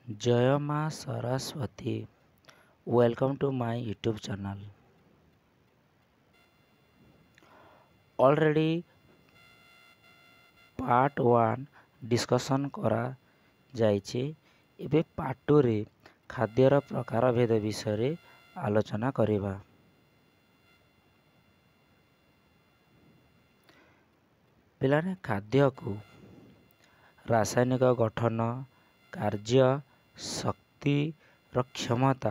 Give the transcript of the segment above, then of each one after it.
Jaya Ma Saraswati. Welcome to my YouTube channel. Already part 1 discussion करा जाइछे। एबे part 2 रे खाद्यर प्रकार भेद विषय आलोचना करिबा। पिलाने खाद्य को रासायनिक गठन कार्य शक्ति र क्षमता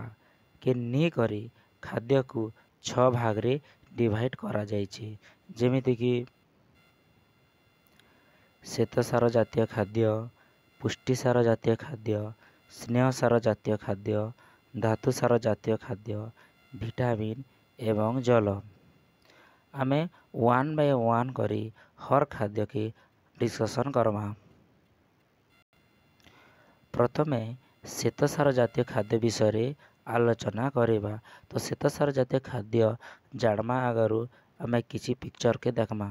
के नी करी खाद्य को 6 भाग रे डिवाइड करा जाइछे। जेमिति कि श्वेतसार जातीय खाद्य, पुष्टिसार जातीय खाद्य, स्नेहसार जातीय खाद्य, धातुसार जातीय खाद्य, विटामिन एवं जल। आमे 1 बाय 1 करी हर खाद्य के डिस्कशन करमा। प्रथमे श्वेतसार जातीय खाद्य विषय आलोचना करिबा। तो श्वेतसार जातीय खाद्य जाणमा आगरु आमे किछि पिक्चर के देखमा।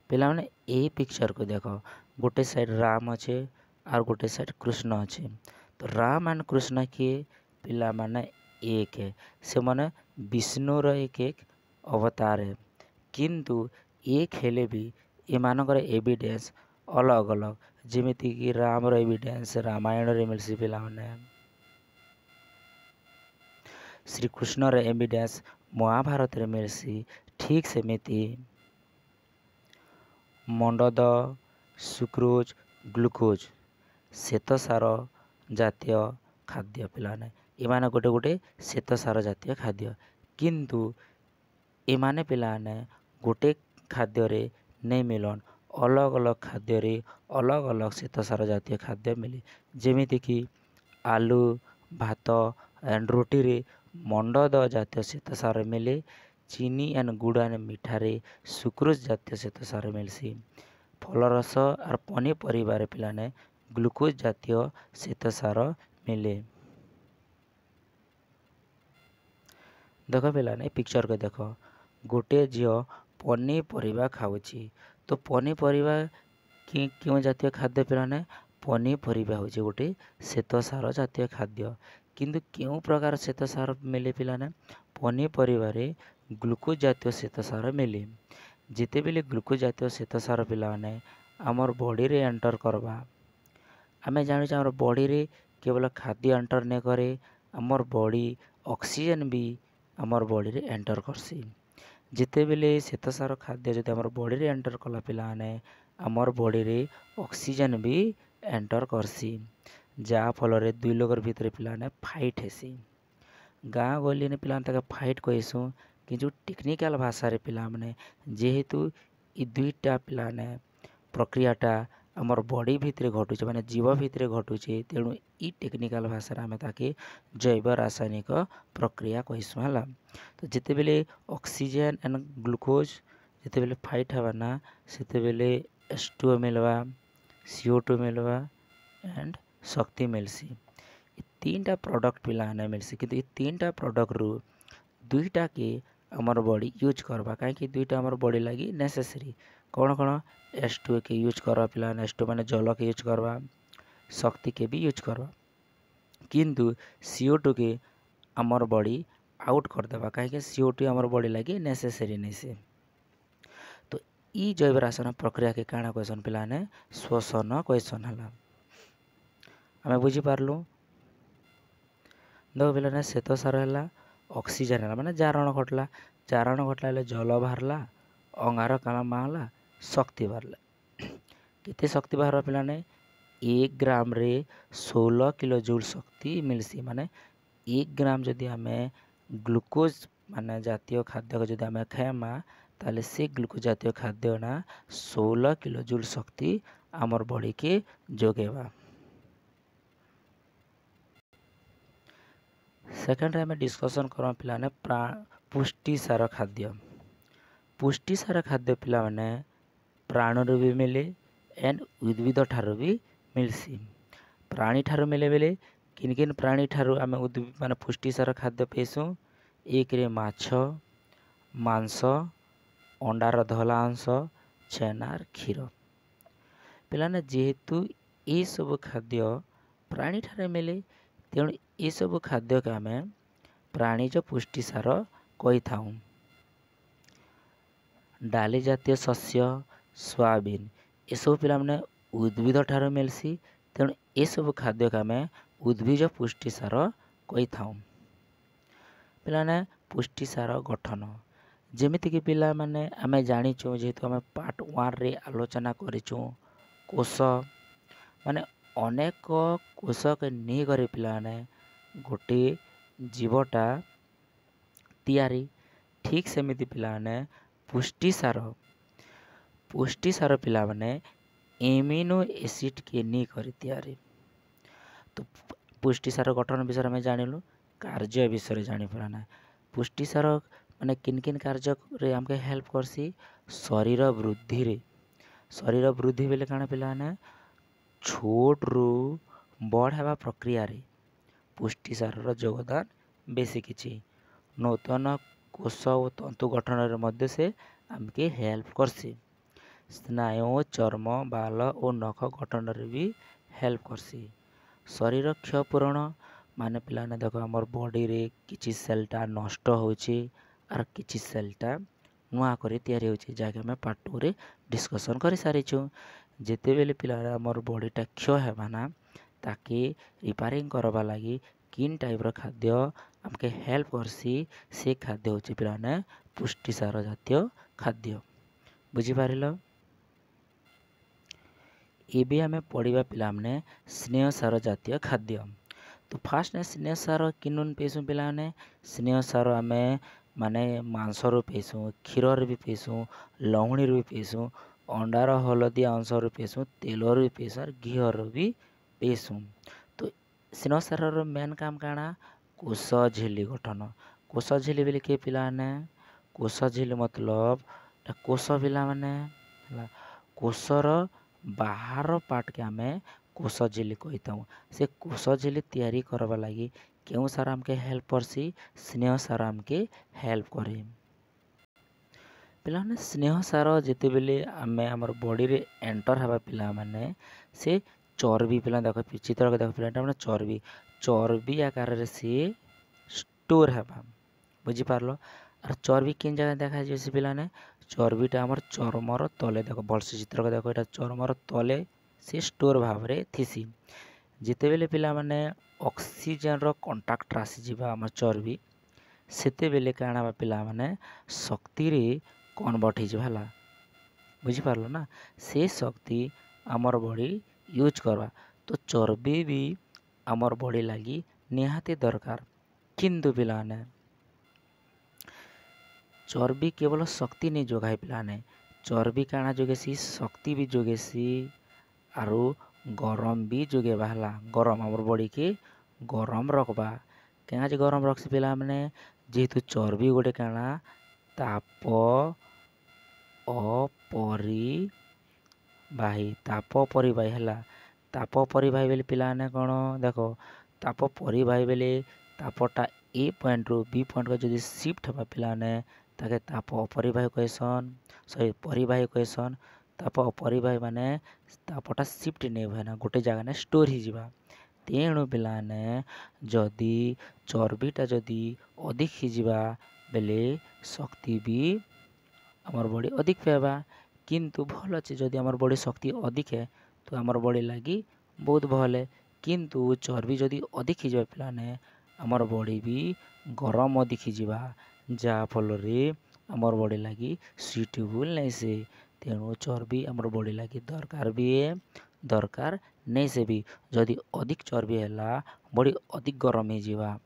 पिला माने ए पिक्चर को देखो, गोटे साइड राम अच्छे और गोटे साइड कृष्ण अच्छे। तो राम एंड कृष्ण के पिला माने एक है, से माने विष्णुर एक अवतार है। किंतु एक हेले भी एमानकर एविडेंस अलग अलग। जेमिति कि राम रो एविडेंस रामायण रे मिलसी, पिला माने श्री कृष्ण रे एविडेंस महाभारत रे मिलसी। ठीक सेमिति मंडद, सुक्रोज, ग्लूकोज श्वेतसार जातीय खाद्य। पिलाने एमाने गोटे गोटे श्वेतसार जातीय खाद्य, किंतु एमाने पिलाने गोटे खाद्य रे नहीं मिलन, अलग अलग खाद्य रे अलग अलग श्वेतसार जातीय खाद्य मिले। जेमिति कि आलू, भात एंड रोटी रे मंडद जातीय श्वेतसार मिले। चीनी एंड गुड़ एंड मिठा रे सुक्रोज जातीय श्वेतसार मिलसी। फलरस और पनीपरिबा रे पिलाने ग्लूकोज जातीय श्वेतसार मिले। देख पिलाने पिक्चर के देख, गोटे झील पनीपरिबा खाऊची। तो पनीपरिबा क्यों जातीय खाद्य पिलाने? पनीपरिबा होचे गोटे श्वेतसार जातीय खाद्य। किंतु क्यों प्रकार श्वेतसार मिले पिलाने? पनीपरिबा रे ग्लूकोज जातीय श्वेतसार मिले। जिते बेले ग्लूकोज जातीय श्वेतसार पिलाने आमर बॉडी रे एंटर करबा, आमे जानु आमर बॉडी रे केवल खाद्य एंटर नहीं करे, आमर बॉडी ऑक्सीजन भी आमर बॉडी रे एंटर करसी। जिते बेले श्वेतसार खाद्य जदि आमर बॉडी रे एंटर कला पिलाने आमर बॉडी रे ऑक्सीजन भी एंटर करसी। जा फल रे दुई लोगर भितर पिलाने फाइट हेसी। गाँ गली ने पिला तक फाइट कहसु, किंतु टेक्निकल भाषा रे पिला माने जेहेतु इ दुईटा पिलाने प्रक्रियाटा आमर बॉडी भितरे घटुचे, माने जीव भितरे घटुचे, तेणु इ टेक्निकल भाषा आमे ताके जैव रासायनिक प्रक्रिया कहसु हला। तो जिते बेले ऑक्सीजन एंड ग्लूकोज जिते बेले फाइट हवा ना, सेते बेले H2O मिलवा, CO2 मिलवा एंड शक्ति मिलसी। तीनटा प्रोडक्ट पिलाने मिलसी, किंतु ये तीनटा प्रोडक्ट रु दुईटा के आमर बॉडी यूज करबा। कहीं दुईटा आमर बॉडी लगी नेसेसरी। कौन कौन? H2O के यूज करवा पिलाने, H2O माने जल के यूज करवा, शक्ति के भी यूज करवा। किंतु CO2 के आमर बॉडी आउट कर देबा, कहीं CO2 आमर बॉडी लगी नेसेसरी नहीं से। तो ई जैव रासायनिक प्रक्रिया के काना क्वेश्चन पिलाने श्वसन क्वेश्चन हला। आमे बुझी पारलु। देख पिलाने श्वेतसार है ऑक्सीजन है, माने जारण घटला। जारण घटला जल बाहरला, अंगारकाम्ल बाहरला, शक्ति बाहरला। केते शक्ति बाहर पिलाने? 1 ग्राम रे 16 किलो जूल शक्ति मिलसी। माने 1 ग्राम जदि आमे ग्लूकोज माने जातीय खाद्य को जदि आमे खाएमा, ताले से ग्लूकोज जातीय खाद्य ना 16 किलो जूल शक्ति आमर बॉडी के जोगेबा। सेकेंड आम डिस्कसन करमा पिलाने पुष्टिसार खाद्य। पुष्टिसार खाद्य पिला माने प्राणु भी मिले एंड उद्भिद ठारू भी मिलसी। प्राणी ठारू मिले बेले किन किन प्राणी ठारू आम माने पुष्टिसार खाद्य पेसु? 1 रे माछ, मांस, अंडार धला अंश, छेना, क्षीर। पिलाने जेहेतु ये सब खाद्य प्राणी ठारे मिले तेणु ये सब खाद्य के आम प्राणीज पुष्टिसार कही थाऊ। डाली जातीय शस्य सोयाबीन ये सब पिला माने उद्भिद ठार मिलसी तेणु ये सब खाद्य के आम उद्भिज पुष्टिसार कही थाऊ। पिलाने पुष्टिसार गठन जेमितिक पिला माने आम जाचु जेहेतु आम पार्ट 1 रे आलोचना करिचु कोष माने अनेक कोष के नहीं करे पिला माने गोटे जीवटा तैयारी ठीक सेमिति पिला माने पुष्टिसार पिला माने एमिनो एसिड के नहीं करे तैयारी। तो पुष्टिसार गठन विषय में जानिलु कार्य विषय जानी पाना पुष्टिसार माने किन किन कार्य रे हमके हेल्प करसी शरीर वृद्धि बेले काना पिला माने छोट रु बड़ हेबा प्रक्रिया रे पुष्टिसार योगदान बेसी किछि नूतन कोष और तंतु गठन रे मध्य से हमके हेल्प करसी स्नायु चर्म बाल और नख गठन रे भी हेल्प करसी। शरीर क्षय पूरण माने पिला ने देखो हमर बॉडी रे किछि सेलटा नष्ट होछि आर किछि सेलटा नुआ करी तैयारी होछि जाके हमें पार्ट 2 रे डिस्कशन करि सारिछु। जेते बेले पिला हमर बॉडीटा क्षय हेबाना ताके रिपेयरिंग करबा लागि किन टाइप रो खाद्य हमके हेल्प करसी से खाद्य होछि पिला ने पुष्टिसार जातीय खाद्य बुझी पारिलो। एबे हमें पढ़िबा पिला माने स्नेह सार जातीय खाद्य। तो फास्ट ने स्नेह सार किनुन पेसु पिला ने स्नेह सार आमे माने मांस रो पेसु क्षीर रे भी पेसु लहुणी रे भी पेसु अंडार हलदिया अंश रे पेसु तेल रे पेसु और घी रो भी पेसु। तो स्नेह सार रो मेन काम काना कोष झिल्ली गठन कोष झिल्ली बेले के पिला ने कोष झिल्ली मतलब कोष पिला माने कोषर बाहर पार्ट के आमे कोष झिल्ली कही थाऊ। से कोष झिल्ली तैयारी करबा लागि केउ सार हमके हेल्प करसी स्नेह सार हमके हेल्प करे। पिला ने स्नेह सार जेते बेले आमे हमर बॉडी रे एंटर हबा पिला माने से चर्बी पिला देखो चित्र के देखो पिला माने चर्बी आकार रे से स्टोर हबा बुझी पारलो। और चर्बी किन जगह देखा जे पिला ने चर्बीटा हमर चर्मर तले देखो भलसे चित्र के देखो एटा चर्मर तले से स्टोर भाव रे थिसी जेते बेले पिला माने ऑक्सीजन रो कांटेक्ट आसी जिबा हमर चर्बी सेते बेले काना पिला माने शक्ति रे कन्वर्ट हो जाला बुझी पारलो ना से शक्ति हमर बॉडी यूज करवा। तो चर्बी भी हमर बॉडी लागि निहाती दरकार किंतु पिला ने चर्बी केवल शक्ति नहीं जोगाए पिलाने चर्बी काना जोगेसी शक्ति भी जोगेसी आरु गरम भी जोगे बाहला गरम हमर बॉडी के गरम रखबा क्या जे गरम रखसी पिला माने जेहेतु चर्बी गोटे काना ताप परिवाही हला ताप परिवाही बेले पिला ने कोन देखो ताप परिवाही बेले तापटा ए पॉइंट रु बी पॉइंट को जदी शिफ्ट हबा पिला ने ताके ताप अपरिवाही कहसन परिवाही कहसन ताप अपरिवाही माने तापटा शिफ्ट नहीं हुए ना गोटे जगह ने स्टोर ही जिबा तेणु पिला ने जदी चर्बीटा जदी अधिक ही जिबा बेले शक्ति भी हमर बॉडी अधिक पेबा किंतु भल अच्छे जदी हमर बॉडी शक्ति अधिक है तो हमर बॉडी लगी बहुत भल है किंतु चर्बी जदी अधिक ही जिबा पिला ने हमर बॉडी भी गरम अधिक ही जिबा जा फल रे हमर बॉडी लगी सुइटेबल नहीं से तेणु चर्बी हमर बॉडी लगी दरकार भी है दरकार नहीं से भी जदि अधिक चर्बी है बॉडी अधिक गरम ही जिबा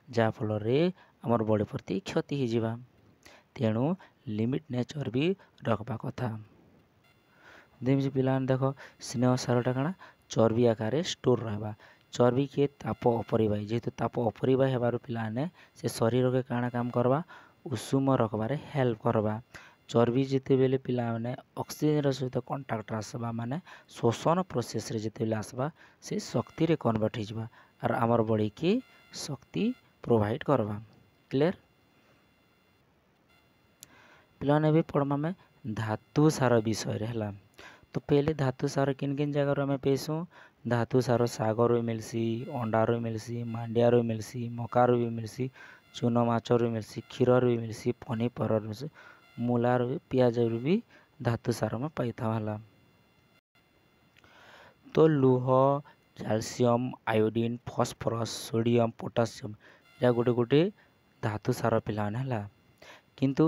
जा फल रे हमर बॉडी प्रति क्षति ही जिबा तेणु लिमिट ने चर्बी रखबा कथा। देमि पिला देखो स्नेह सारटा काना चर्बी आकार स्टोर रहबा चर्बी के ताप अपरिवाही जेहेतु ताप अपरिवाही हेबार पिला ने से शरीर के काना काम करबा उषुम रखबारे हेल्प करबा चर्बी जिते बेले पिला माने ऑक्सीजन सहित कांटेक्ट आसबा माने शोषण प्रोसेस रे जिते बेले आसबा से शक्ति रे कन्वर्ट हो जाबा और हमर बॉडी के शक्ति प्रोवाइड करबा क्लियर। पिला ने भी पढ़मा में धातु सार विषय रे हला तो पहले धातु सार किन किन जगह रे हमें पेसु धातु सार सागरू मिलसी, अंडारू मिलसी, मांडियारू मिलसी, मकारू भी मिलसी, चून माछरू मिलसी, क्षीररू भी मिलसी, पनीपररू मिलसी, मूलारू भी पियाजरू भी धातु सार में पाई था। तो लुह, calcium, iodine, phosphorus, sodium, potassium या गोटे गोटे धातु सार पिलाने है। किंतु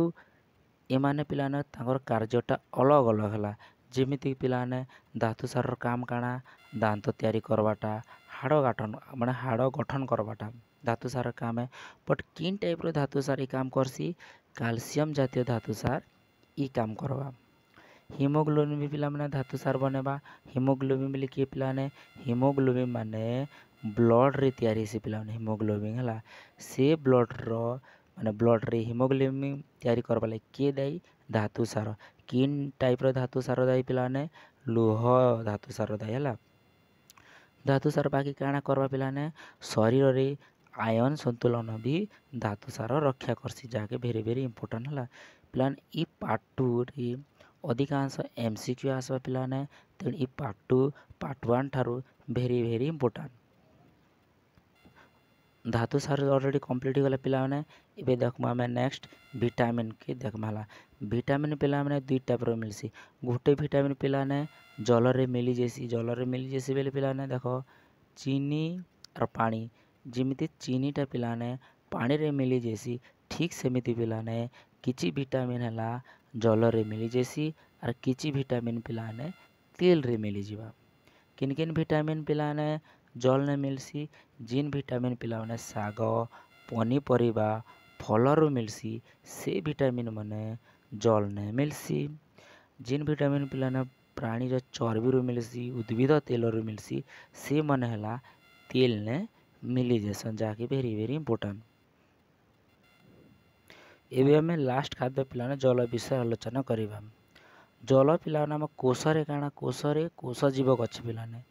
एमाने पिलाने तांकर कार्यटा अलग अलग है। जेमिति पिलाने धातु सार काम काना दांत तैयारी करवाटा, हाड़ गठन माने हाड़ गठन करवाटा धातु सार काम है। बट किन टाइप रो धातु सार ई काम करसी, कैल्शियम जातीय धातु सार ई काम करवा। हिमोग्लोबिन भी पिला माने धातु सार बनेबा। हिमोग्लोबिन बोले किए पिलाने, हिमोग्लोबिन माने ब्लड रे तैयारी से पिलाने हिमोग्लोबिन है। से ब्लड रो माने ब्लड रे हिमोग्लोबिन तैयारी करबा लागी किए दाई धातु सार। किन टाइप रो धातु सार दाई पिलाने, लुह धातु सार दाई है। धातु सार बाकी काଣା करवा पिलाने, शरीर रे आयन संतुलन भी धातु सार रक्षा करसी, जाके भेरी भेरी इंपोर्टेंट है। पिलाने ई पार्ट 2 रे अधिकांश एमसीक्यू आसवा पिलाने, तेणु ई पार्ट 2 पार्ट 1 ठारू भेरी भेरी इंपोर्टेंट। धातु सार ऑलरेडी कंप्लीट हो गला पिलाने। एबे देखमा हमें नेक्स्ट विटामिन के देखमा हला। विटामिन पिलाने दुई टाइप रो मिलसी। गोटे विटामिन पिलाने जल रे मिली जैसी, जल रे मिली जैसी बेले पिलाने देखो चीनी और पानी। जिमिति चीनीटा पिलाने पानी रे मिली जैसी, ठीक सेमिति पिलाने किछि विटामिन हला जल रे मिली जैसी और किछि विटामिन पिलाने तेल रे मिली जीवा। किन किन विटामिन पिलाने जल ने मिलसी, जिन विटामिन पिलाने साग पनीपरिबा फलरू मिलसी से विटामिन माने जल ने मिलसी। जिन विटामिन पिलाने प्राणी जो चर्बी मिलसी, उद्भिद तेल मिलसी से मन है तेल ने मिली जैसन, जाके भेरी भेरी इंपोर्टेंट। एबे हमें लास्ट खाद्य पिलाने जल विषय आलोचना करिबा। जल पिलाने आम कोशरे काଣା कोशरे कोश जीवक अच्छे पिलाने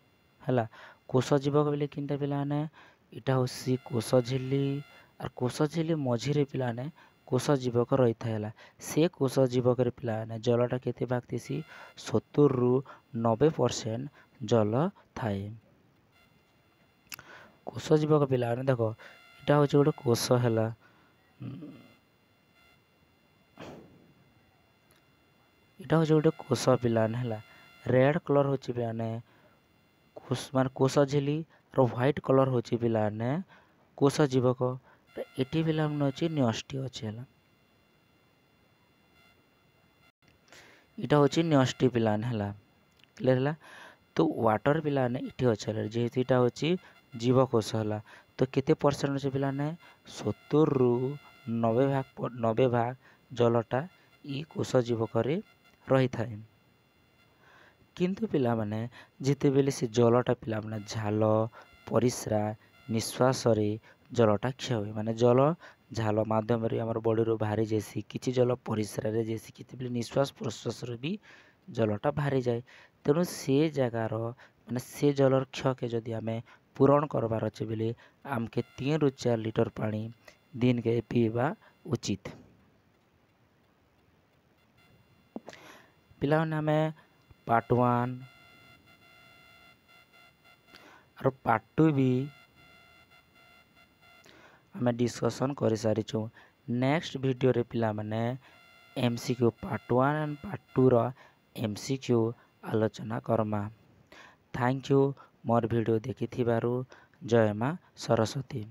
है। कोश जीवक बोले किनटा पिलाने, इटा होसी कोश झिल्ली और कोश झिल्ली मझिरे पिलाने कोश जीवक रही था। से कोश जीवक पिलाने जलटा केते भाग थीसी 70 रु 90% जल थाए। कोश जीवक पिलाने देखो इटा होची गोटे कोश है। इटा होची गोटे कोश पिलाने है। रेड कलर होची पिलाने मान कोश झिल्ली और व्हाइट कलर होची पिलाने कोश जीवक। एटी पिलाने होची न्यष्टि अच्छे है। इटा होची न्यष्टि पिलाने है क्लियर है। तो वाटर पिलाने इटी अच्छे जेहेतु इटा होची जीवकोश है। तो केते परसेंट अच्छे पिलाने 70 रु 90 भाग जलटा ई कोश जीवक रही थाए। किंतु पिला माने जिते बेले से जलटा पिला माने झाल परिस्रा निश्वास रे जलटा क्षय हुए, माने जल झाल माध्यम रे हमर बॉडी रो बाहरी जैसी, किछि जल परिस्रा रे जैसी, किछि बेले निश्वास प्रश्वास रे भी जलटा बाहरी जाए। तेणु से जगार माने से जलर क्षय के जदि आमे पूरण करबार अच्छे बेले आमके 3 रु 4 लिटर पानी दिन के पीवा उचित। पिला आमे पार्ट 1 और पार्ट 2 भी आमे डिस्कशन कर सारी छु। नेक्स्ट वीडियो रे पिला माने एमसीक्यू पार्ट 1 एंड पार्ट 2 रो एमसीक्यू आलोचना करमा। थैंक यू मोर वीडियो देखि थिबारु। जय मां सरस्वती।